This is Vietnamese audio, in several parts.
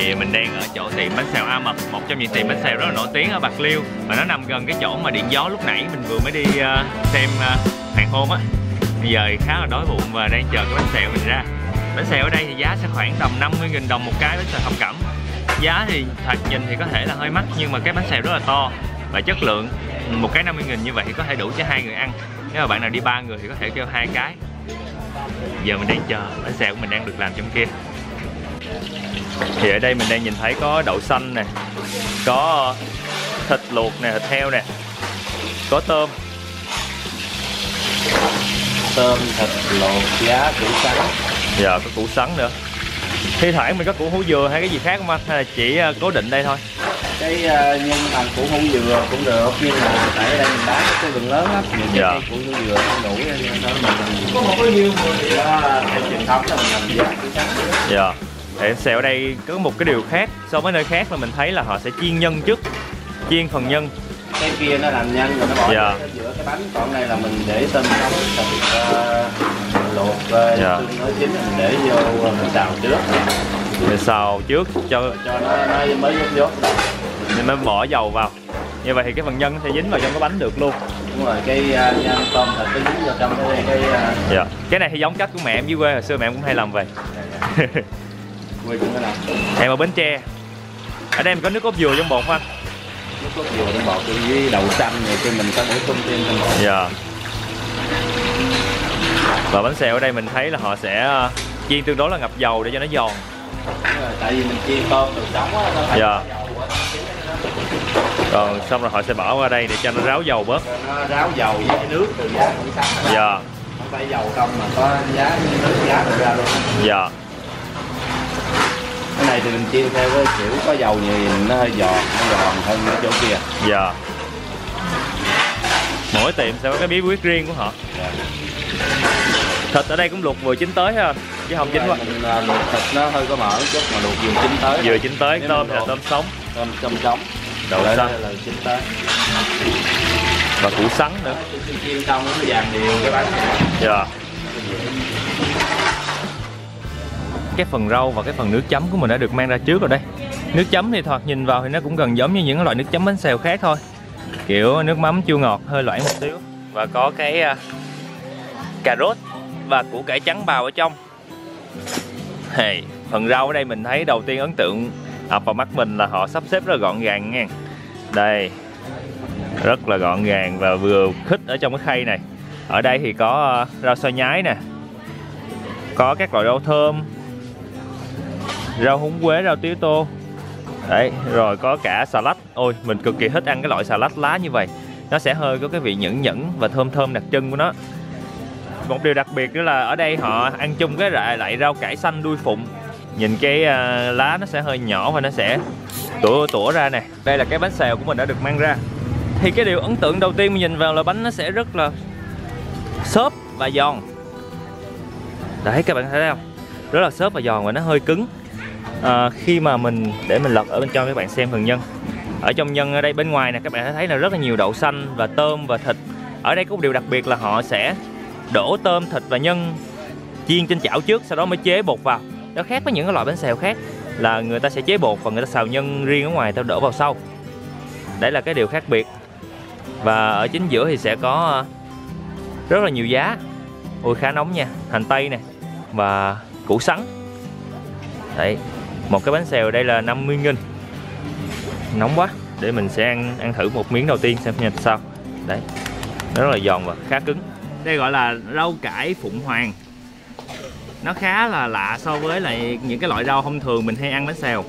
Thì mình đang ở chỗ tiệm bánh xèo A Mập, một trong những tiệm bánh xèo rất là nổi tiếng ở Bạc Liêu. Và nó nằm gần cái chỗ mà điện gió lúc nãy mình vừa mới đi xem hoàng hôn á. Bây giờ thì khá là đói bụng và đang chờ cái bánh xèo mình ra. Bánh xèo ở đây thì giá sẽ khoảng tầm 50.000 đồng một cái bánh xèo thập cẩm. Giá thì thật nhìn thì có thể là hơi mắc, nhưng mà cái bánh xèo rất là to và chất lượng. Một cái 50.000 như vậy thì có thể đủ cho 2 người ăn. Nếu mà bạn nào đi 3 người thì có thể kêu 2 cái. Giờ mình đang chờ bánh xèo của mình đang được làm trong kia. Thì ở đây mình đang nhìn thấy có đậu xanh nè, có thịt luộc nè, thịt heo nè, có tôm, thịt luộc, giá, củ sắn. Dạ, có củ sắn nữa. Thi thoảng mình có củ hú dừa hay cái gì khác không anh? Hay là chỉ cố định đây thôi? Cái nhân bằng củ hú dừa cũng được, nhưng mà tại ở đây mình bán cái vườn lớn lắm, những dạ. Cái củ hú dừa không đủ nên mình có một cái nhiều người đó theo truyền thống là mình làm giá củ sắn. Dạ. Để xèo ở đây có một cái điều khác so với nơi khác là mình thấy là họ sẽ chiên nhân trước, chiên phần nhân. Cái kia nó làm nhân rồi nó bỏ dạ. giữa cái bánh, còn này là mình để tôm nóng luộc dạ. nó chín mình để vô mình xào trước. Mình xào trước cho nó mới dốt mình mới bỏ dầu vào. Như vậy thì cái phần nhân nó sẽ dính vào trong cái bánh được luôn. Đúng rồi, cái nhân tôm thịt cái dính vào trong cái dạ. Cái này thì giống cách của mẹ em dưới quê, hồi xưa mẹ em cũng hay làm vậy. Quê cũng làm. Em ở Bến Tre. Ở đây mình có nước cốt dừa trong bột không anh? Nước cốt dừa trong bột với đậu xanh rồi thì mình có bổ sung thêm trong bột. Dạ. Và bánh xèo ở đây mình thấy là họ sẽ chiên tương đối là ngập dầu để cho nó giòn. Rồi, tại vì mình chiên tôm từ sống á, nó phải dạ. Còn xong rồi họ sẽ bỏ qua đây để cho nó ráo dầu bớt. Nó ráo dầu với cái nước từ giá củ sắn. Dạ. Không phải dầu không mà có giá nước giá được ra luôn. Dạ. Cái này thì mình chiên theo cái kiểu có dầu nhiều nó hơi giòn, nó giòn hơn cái chỗ kia. Dạ. Mỗi tiệm sẽ có cái bí quyết riêng của họ. Dạ. Thịt ở đây cũng luộc vừa chín tới ha, chứ không chín quá. Mình luộc thịt nó hơi có mỡ chút mà luộc vừa chín tới. Vừa chín tới, tôm là tôm sống. Tôm sống. Đậu xanh là chín tới. Và củ sắn nữa. Chiên xong nó vàng đều cái bánh. Dạ. Cái phần rau và cái phần nước chấm của mình đã được mang ra trước rồi đây. Nước chấm thì thoạt nhìn vào thì nó cũng gần giống như những loại nước chấm bánh xèo khác thôi. Kiểu nước mắm chua ngọt hơi loãng một xíu. Và có cái cà rốt và củ cải trắng bào ở trong. Hey, phần rau ở đây mình thấy đầu tiên ấn tượng ập vào mắt mình là họ sắp xếp rất là gọn gàng nha. Đây, rất là gọn gàng và vừa khít ở trong cái khay này. Ở đây thì có rau xoay nhái nè, có các loại rau thơm, rau húng quế, rau tía tô. Đấy, rồi có cả xà lách. Ôi, mình cực kỳ thích ăn cái loại xà lách lá như vậy. Nó sẽ hơi có cái vị nhẫn nhẫn và thơm thơm đặc trưng của nó. Một điều đặc biệt nữa là ở đây họ ăn chung cái lại rau cải xanh đuôi phụng. Nhìn cái lá nó sẽ hơi nhỏ và nó sẽ tủa ra nè. Đây là cái bánh xèo của mình đã được mang ra. Thì cái điều ấn tượng đầu tiên mình nhìn vào là bánh nó sẽ rất là xốp và giòn. Đấy, các bạn thấy không? Rất là xốp và giòn và nó hơi cứng. Khi mà để mình lật ở bên trong các bạn xem phần nhân. Ở trong nhân ở đây bên ngoài nè, các bạn thấy là rất là nhiều đậu xanh và tôm và thịt. Ở đây có một điều đặc biệt là họ sẽ đổ tôm, thịt và nhân chiên trên chảo trước, sau đó mới chế bột vào. Nó khác với những cái loại bánh xèo khác là người ta sẽ chế bột và người ta xào nhân riêng ở ngoài, ta đổ vào sau. Đấy là cái điều khác biệt. Và ở chính giữa thì sẽ có rất là nhiều giá. Ôi, khá nóng nha, hành tây nè và củ sắn. Đấy, một cái bánh xèo đây là 50.000. Nóng quá, để mình sẽ ăn thử một miếng đầu tiên xem như sao. Đấy, nó rất là giòn và khá cứng. Đây gọi là rau cải Phụng Hoàng. Nó khá là lạ so với lại những cái loại rau thông thường mình hay ăn bánh xèo.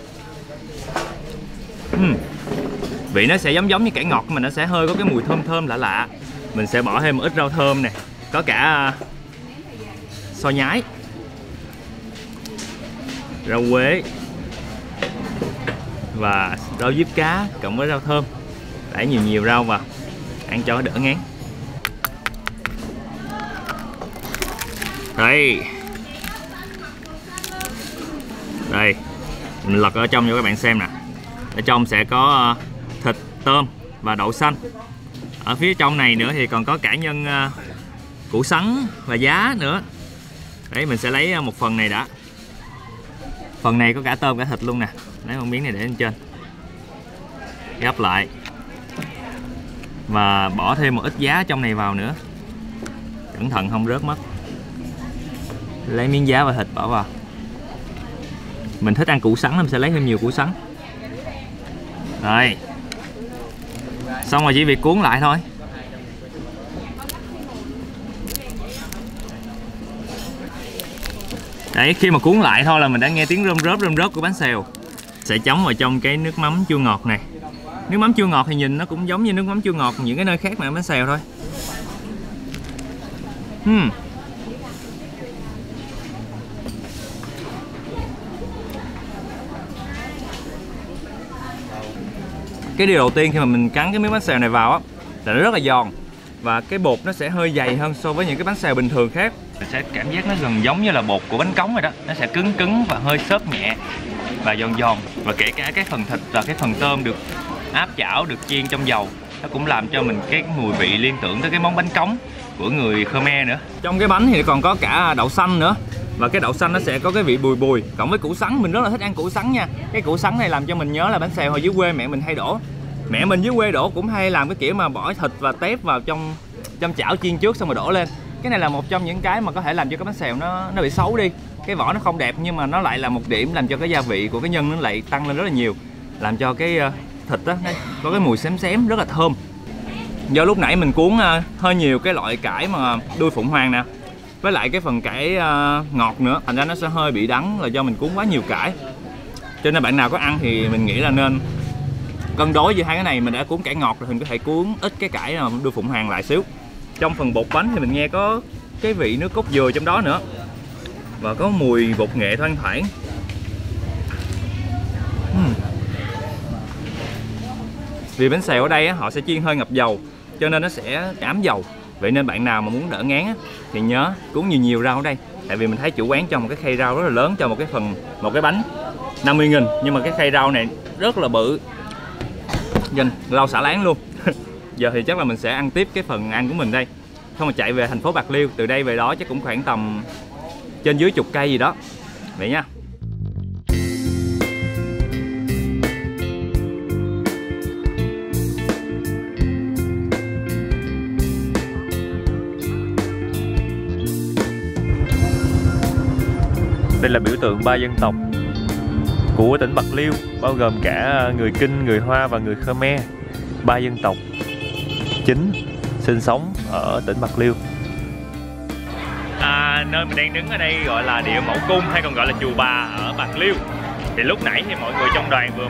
Vị nó sẽ giống như cải ngọt mà nó sẽ hơi có cái mùi thơm thơm lạ lạ. Mình sẽ bỏ thêm một ít rau thơm nè, có cả xôi nhái, rau quế và rau diếp cá cộng với rau thơm. Đẩy nhiều rau vào, ăn cho đỡ ngán. Đây, mình lật ở trong cho các bạn xem nè. Ở trong sẽ có thịt, tôm và đậu xanh. Ở phía trong này nữa thì còn có cả nhân, củ sắn và giá nữa. Đấy, mình sẽ lấy một phần này đã. Phần này có cả tôm cả thịt luôn nè. Lấy con miếng này để lên trên, gấp lại và bỏ thêm một ít giá trong này vào nữa, cẩn thận không rớt mất. Lấy miếng giá và thịt bỏ vào. Mình thích ăn củ sắn mình sẽ lấy thêm nhiều củ sắn. Rồi, xong rồi chỉ việc cuốn lại thôi. Đấy, khi mà cuốn lại thôi là mình đã nghe tiếng rơm rớp của bánh xèo. Sẽ chấm vào trong cái nước mắm chua ngọt này. Nước mắm chua ngọt thì nhìn nó cũng giống như nước mắm chua ngọt những cái nơi khác mà bánh xèo thôi. Cái điều đầu tiên khi mà mình cắn cái miếng bánh xèo này vào á là nó rất là giòn. Và cái bột nó sẽ hơi dày hơn so với những cái bánh xèo bình thường khác. Mình sẽ cảm giác nó gần giống như là bột của bánh cống rồi đó. Nó sẽ cứng cứng và hơi xốp nhẹ và giòn giòn. Và kể cả cái phần thịt và cái phần tôm được áp chảo, được chiên trong dầu, nó cũng làm cho mình cái mùi vị liên tưởng tới cái món bánh cống của người Khmer nữa. Trong cái bánh thì còn có cả đậu xanh nữa. Và cái đậu xanh nó sẽ có cái vị bùi bùi. Cộng với củ sắn, mình rất là thích ăn củ sắn nha. Cái củ sắn này làm cho mình nhớ là bánh xèo hồi dưới quê mẹ mình hay đổ. Mẹ mình dưới quê đổ cũng hay làm cái kiểu mà bỏ thịt và tép vào trong chảo chiên trước xong rồi đổ lên. Cái này là một trong những cái mà có thể làm cho cái bánh xèo nó bị xấu đi. Cái vỏ nó không đẹp nhưng mà nó lại là một điểm làm cho cái gia vị của cái nhân nó lại tăng lên rất là nhiều. Làm cho cái thịt đó có cái mùi xém xém rất là thơm. Do lúc nãy mình cuốn hơi nhiều cái loại cải mà đuôi phụng hoàng nè, với lại cái phần cải ngọt nữa, thành ra nó sẽ hơi bị đắng là do mình cuốn quá nhiều cải. Cho nên bạn nào có ăn thì mình nghĩ là nên cân đối với hai cái này. Mình đã cuốn cải ngọt rồi, mình có thể cuốn ít cái cải đuôi phụng hoàng lại xíu. Trong phần bột bánh thì mình nghe có cái vị nước cốt dừa trong đó nữa, và có mùi bột nghệ thoang thoảng. Vì bánh xèo ở đây họ sẽ chiên hơi ngập dầu cho nên nó sẽ ám dầu. Vậy nên bạn nào mà muốn đỡ ngán thì nhớ cuốn nhiều nhiều rau ở đây. Tại vì mình thấy chủ quán cho một cái khay rau rất là lớn cho một cái bánh 50.000, nhưng mà cái khay rau này rất là bự, dành rau xả láng luôn. Giờ thì chắc là mình sẽ ăn tiếp cái phần ăn của mình đây, không mà chạy về thành phố Bạc Liêu. Từ đây về đó chắc cũng khoảng tầm trên dưới chục cây gì đó. Vậy nha. Đây là biểu tượng 3 dân tộc của tỉnh Bạc Liêu, bao gồm cả người Kinh, người Hoa và người Khmer. 3 dân tộc chính sinh sống ở tỉnh Bạc Liêu. Nơi mình đang đứng ở đây gọi là Địa Mẫu Cung hay còn gọi là Chùa Bà ở Bạc Liêu. Thì lúc nãy thì mọi người trong đoàn vừa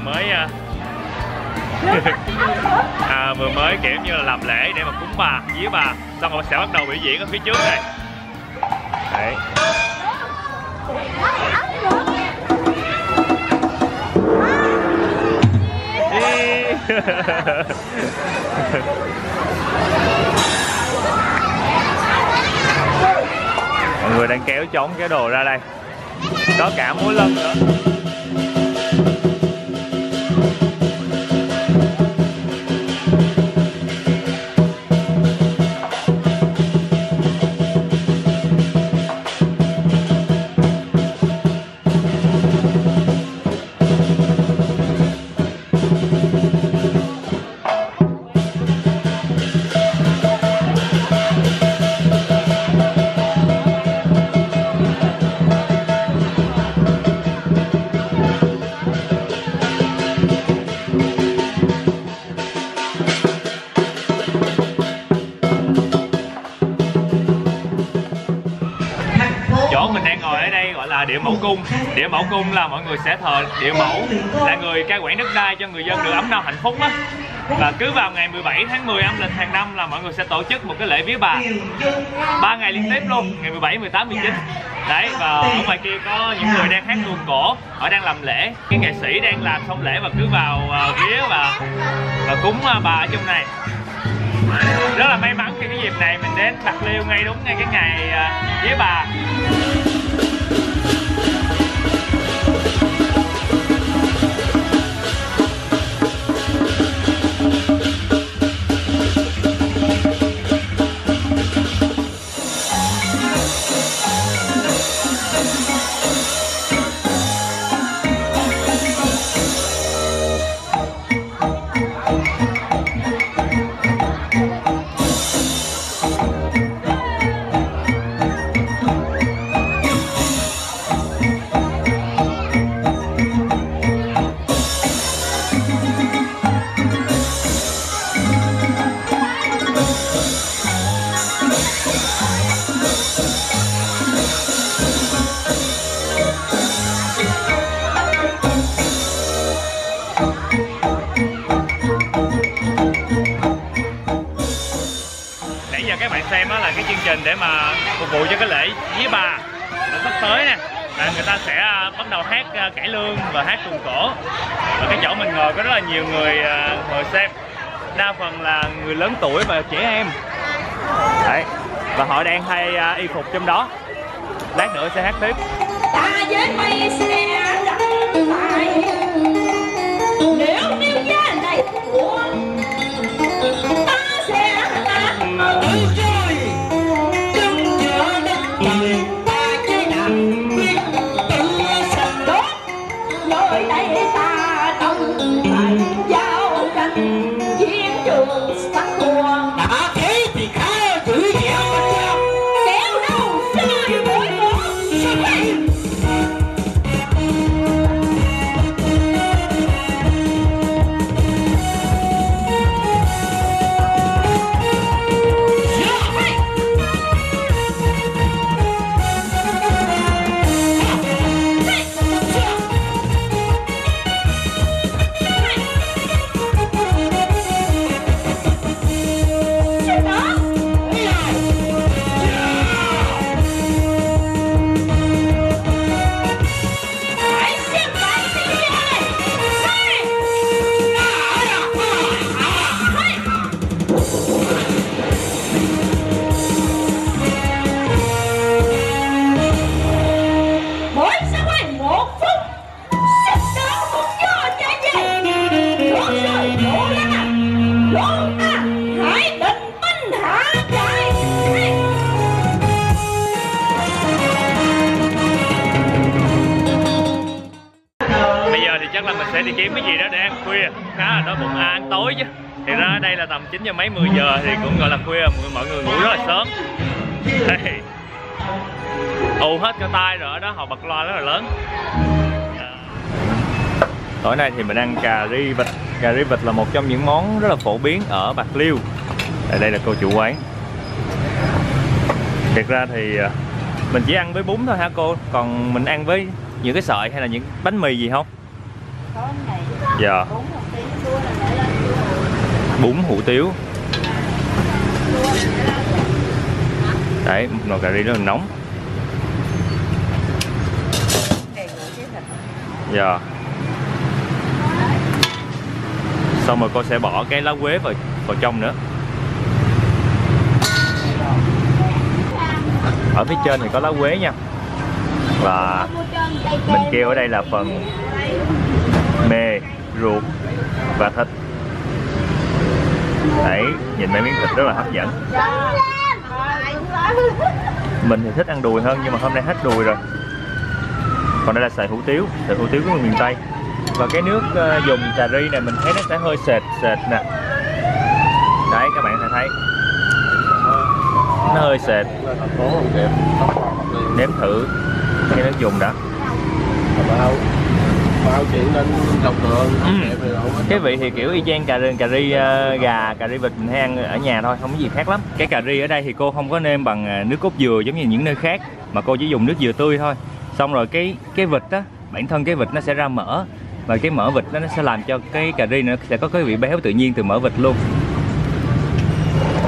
mới kiểu như là làm lễ để mà cúng bà, vía bà, xong rồi sẽ bắt đầu biểu diễn ở phía trước này. Đấy. Mọi người đang kéo trống kéo đồ ra đây, có cả múa lân nữa. Chỗ mình đang ngồi ở đây gọi là Địa Mẫu Cung. Địa Mẫu Cung là mọi người sẽ thờ Địa Mẫu, là người cai quản đất đai cho người dân được ấm no hạnh phúc á. Và cứ vào ngày 17 tháng 10 âm lịch hàng năm là mọi người sẽ tổ chức một cái lễ vía bà 3 ngày liên tiếp luôn, ngày 17, 18, 19. Đấy, và ở ngoài kia có những người đang hát tuồng cổ, họ đang làm lễ. Cái nghệ sĩ đang làm xong lễ và cứ vào vía và cúng bà ở trong này. Rất là may mắn khi cái dịp này mình đến Bạc Liêu ngay đúng ngay cái ngày vía bà. xem đó là cái chương trình để mà phục vụ cho cái lễ vía bà sắp tới nè. Là người ta sẽ bắt đầu hát cải lương và hát tuồng cổ. Và cái chỗ mình ngồi có rất là nhiều người ngồi xem. Đa phần là người lớn tuổi và trẻ em. Đấy. Và họ đang thay y phục trong đó. Lát nữa sẽ hát tiếp. Ta với mây sẽ đặt lại. Nếu giá này của ta sẽ hát ở trời. Trong giữa đất trời ta chơi đàn biết tự sạch đốt. Rồi đây ta đồng tài giao tranh chiến trường sắc hồn. Đã thế thì khá chữ dẻo kéo đâu sai mỗi một sai. Chắc là mình sẽ đi kiếm cái gì đó để ăn khuya, khá là đói bụng, ăn tối chứ. Thì ra ở đây là tầm 9 giờ mấy 10 giờ thì cũng gọi là khuya, mọi người ngủ rất là sớm. Hey. Ù hết cho tay rồi, ở đó họ bật loa rất là lớn. Tối nay thì mình ăn cà ri vịt. Cà ri vịt là một trong những món rất là phổ biến ở Bạc Liêu. Ở đây là cô chủ quán. Thiệt ra thì mình chỉ ăn với bún thôi hả cô? Còn mình ăn với những cái sợi hay là những bánh mì gì không? Dạ. Bún hủ tiếu. Đấy, một nồi cà ri rất là nóng. Dạ. Xong rồi cô sẽ bỏ cái lá quế vào trong nữa. Ở phía trên thì có lá quế nha. Và mình kêu ở đây là phần mề, ruột và thịt. Đấy, nhìn mấy miếng thịt rất là hấp dẫn. Mình thì thích ăn đùi hơn nhưng mà hôm nay hết đùi rồi. Còn đây là sợi hủ tiếu của người miền Tây. Và cái nước dùng cà ri này mình thấy nó sẽ hơi sệt nè. Đấy, các bạn thấy nó hơi sệt. Nếm thử cái nước dùng đã. Cái vị thì kiểu y chang cà ri gà, cà ri vịt mình hay ăn ở nhà thôi, không có gì khác lắm. Cái cà ri ở đây thì cô không có nêm bằng nước cốt dừa giống như những nơi khác, mà cô chỉ dùng nước dừa tươi thôi. Xong rồi cái vịt á, bản thân cái vịt nó sẽ ra mỡ, và cái mỡ vịt đó nó sẽ làm cho cái cà ri nó sẽ có cái vị béo tự nhiên từ mỡ vịt luôn.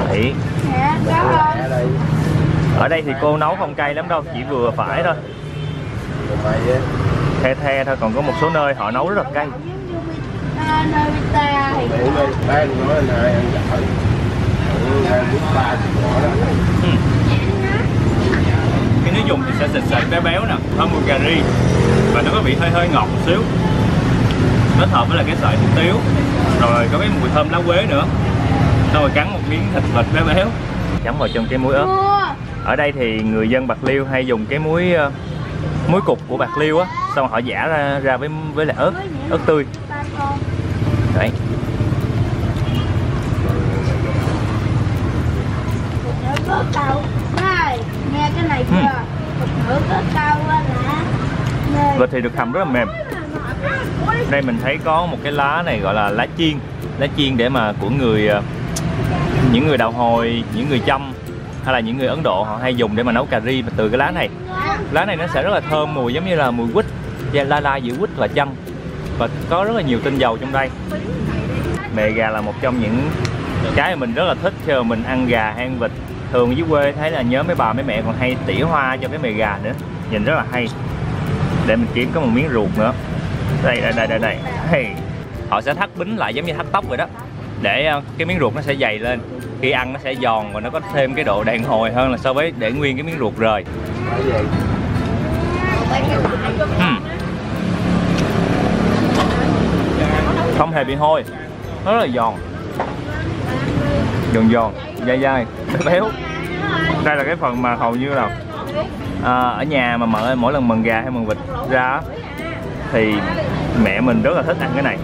Đấy. Ở đây thì cô nấu không cay lắm đâu, chỉ vừa phải thôi. The thôi, còn có một số nơi họ nấu rất là cay. Cái nước dùng thì sẽ sệt béo nè, thơm mùi cà ri và nó có vị hơi ngọt một xíu, kết hợp với là cái sợi hủ tiếu, rồi có cái mùi thơm lá quế nữa. Xong rồi cắn một miếng thịt vịt béo chấm vào trong cái muối ớt. Ở đây thì người dân Bạc Liêu hay dùng cái muối cục của Bạc Liêu á, xong họ giã ra với lại ớt tươi. Đấy. Nghe cái này chưa? Vịt thì được hầm rất là mềm. Đây mình thấy có một cái lá này gọi là lá chiên để mà của những người Đạo Hồi, những người Chăm hay là những người Ấn Độ họ hay dùng để mà nấu cà ri từ cái lá này. Lá này nó sẽ rất là thơm, mùi giống như là mùi quýt, la giữa quýt và chanh, và có rất là nhiều tinh dầu trong đây. Mề gà là một trong những cái mà mình rất là thích khi mà mình ăn gà hay ăn vịt. Thường dưới quê thấy là nhớ mấy bà mấy mẹ còn hay tỉa hoa cho cái mề gà nữa, nhìn rất là hay. Để mình kiếm có một miếng ruột nữa. Đây. Hey. Họ sẽ thắt bính lại giống như thắt tóc vậy đó, để cái miếng ruột nó sẽ dày lên, khi ăn nó sẽ giòn và nó có thêm cái độ đàn hồi hơn là so với để nguyên cái miếng ruột rời. Không hề bị hôi, nó rất là giòn, giòn, dai, béo. Đây là cái phần mà hầu như là ở nhà mà mỗi lần mần gà hay mần vịt ra thì mẹ mình rất là thích ăn cái này.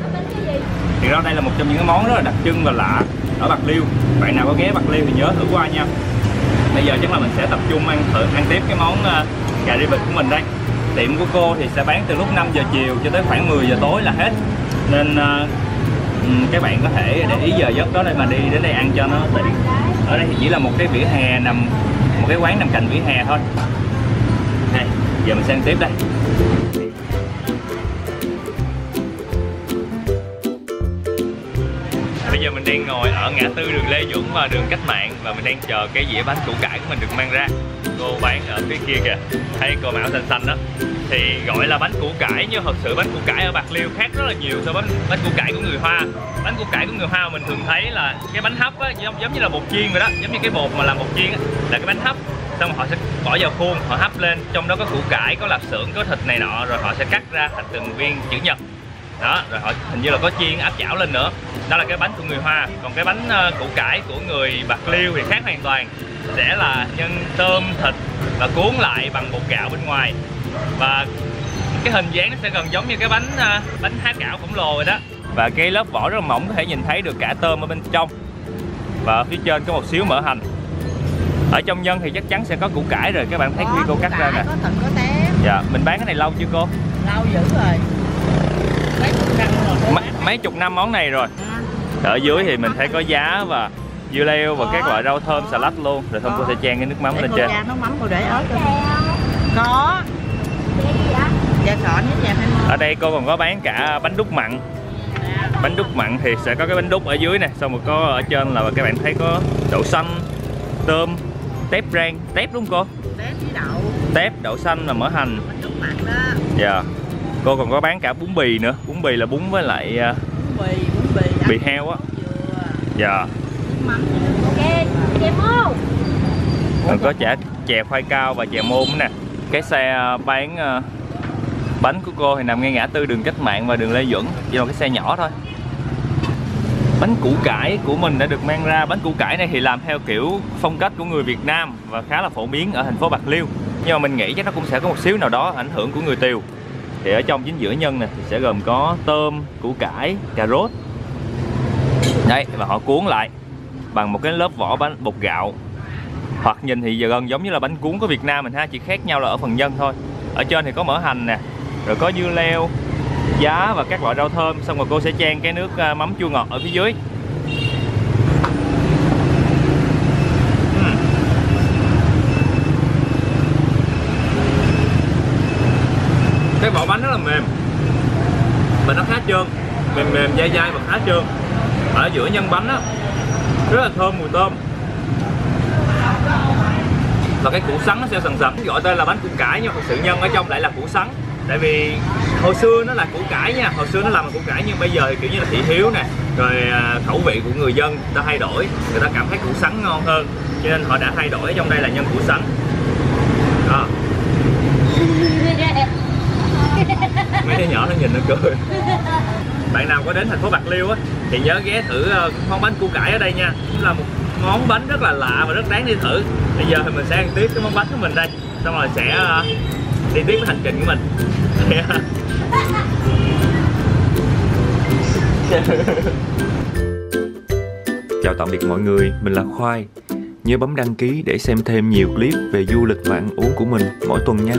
Thì ra đây là một trong những cái món rất là đặc trưng và lạ ở Bạc Liêu. Bạn nào có ghé Bạc Liêu thì nhớ thử qua nha. Bây giờ chắc là mình sẽ tập trung ăn tiếp cái món gà ri vịt của mình đây. Tiệm của cô thì sẽ bán từ lúc 5 giờ chiều cho tới khoảng 10 giờ tối là hết. Nên các bạn có thể để ý giờ giấc đó để mà đi đến đây ăn cho nó tiện. Ở đây thì chỉ là một cái vỉa hè một cái quán nằm cạnh vỉa hè thôi. Đây, giờ mình sẽ ăn tiếp đây. Bây giờ mình đang ngồi ở ngã tư đường Lê Duẩn và đường Cách Mạng và mình đang chờ cái dĩa bánh củ cải của mình được mang ra. Cô bán ở phía kia kìa, thấy cô mạo xanh đó. Thì gọi là bánh củ cải nhưng thật sự bánh củ cải ở Bạc Liêu khác rất là nhiều so với bánh củ cải của người Hoa. Bánh củ cải của người Hoa mình thường thấy là cái bánh hấp á, giống như là bột chiên vậy đó, giống như cái bột mà làm bột chiên á, là cái bánh hấp. Xong họ sẽ bỏ vào khuôn, họ hấp lên, trong đó có củ cải, có lạp xưởng, có thịt này nọ, rồi họ sẽ cắt ra thành từng viên chữ nhật. Đó, rồi họ hình như là có chiên áp chảo lên nữa. Đó là cái bánh của người Hoa. Còn cái bánh củ cải của người Bạc Liêu thì khác hoàn toàn. Sẽ là nhân tôm, thịt và cuốn lại bằng bột gạo bên ngoài. Và cái hình dáng nó sẽ gần giống như cái bánh há cảo khổng lồ rồi đó. Và cái lớp vỏ rất là mỏng, có thể nhìn thấy được cả tôm ở bên trong. Và ở phía trên có một xíu mỡ hành. Ở trong nhân thì chắc chắn sẽ có củ cải rồi, các bạn thấy khi cô cắt ra nè. Có thịt, có tép. Dạ, mình bán cái này lâu chưa cô? Lâu dữ rồi. Mấy chục năm món này rồi. Ở dưới thì mình thấy có giá và dưa leo và các loại rau thơm, xà lách luôn. Rồi xong cô sẽ chan cái nước mắm lên trên. Nước mắm cô để ớt cho có. Dạ sọn với chè hay Ở đây cô còn có bán cả bánh đúc mặn. Bánh đúc mặn thì sẽ có cái bánh đúc ở dưới nè, xong rồi có ở trên là các bạn thấy có đậu xanh, tôm, tép rang, tép đúng không cô? Tép với đậu. Tép, đậu xanh và mỡ hành. Bánh đúc mặn đó. Dạ. Cô còn có bán cả bún bì nữa, bún bì là bún với lại bún bì bì heo á. Dạ. Còn có chè khoai cao và chè môn nè. Cái xe bán bánh của cô thì nằm ngay ngã tư đường Cách Mạng và đường Lê Duẩn, chỉ là cái xe nhỏ thôi. Bánh củ cải của mình đã được mang ra. Bánh củ cải này thì làm theo kiểu phong cách của người Việt Nam và khá là phổ biến ở thành phố Bạc Liêu. Nhưng mà mình nghĩ chắc nó cũng sẽ có một xíu nào đó ảnh hưởng của người Tiều. Thì ở trong chính giữa nhân này thì sẽ gồm có tôm, củ cải, cà rốt. Đấy, và họ cuốn lại bằng một cái lớp vỏ bánh bột gạo. Hoặc nhìn thì giờ gần giống như là bánh cuốn của Việt Nam mình ha, chỉ khác nhau là ở phần nhân thôi. Ở trên thì có mỡ hành nè, rồi có dưa leo, giá và các loại rau thơm. Xong rồi cô sẽ chan cái nước mắm chua ngọt ở phía dưới. Cái vỏ bánh rất là mềm và nó khá trơn, mềm dai và khá trơn. Ở giữa nhân bánh á rất là thơm mùi tôm. Và cái củ sắn nó sẽ sần sật, gọi tên là bánh củ cải nhưng thật sự nhân ở trong lại là củ sắn. Tại vì hồi xưa nó là củ cải nha, hồi xưa nó làm bằng củ cải nhưng bây giờ thì kiểu như là thị hiếu nè, rồi khẩu vị của người dân ta thay đổi, người ta cảm thấy củ sắn ngon hơn, cho nên họ đã thay đổi trong đây là nhân củ sắn. Đó. Mấy đứa nhỏ nó nhìn nó cười. Bạn nào có đến thành phố Bạc Liêu á thì nhớ ghé thử món bánh củ cải ở đây nha. Cũng là một món bánh rất là lạ và rất đáng đi thử. Bây giờ thì mình sẽ ăn tiếp cái món bánh của mình đây, xong rồi sẽ đi tiếp cái hành trình của mình. Chào tạm biệt mọi người, mình là Khoai. Nhớ bấm đăng ký để xem thêm nhiều clip về du lịch và ăn uống của mình mỗi tuần nha.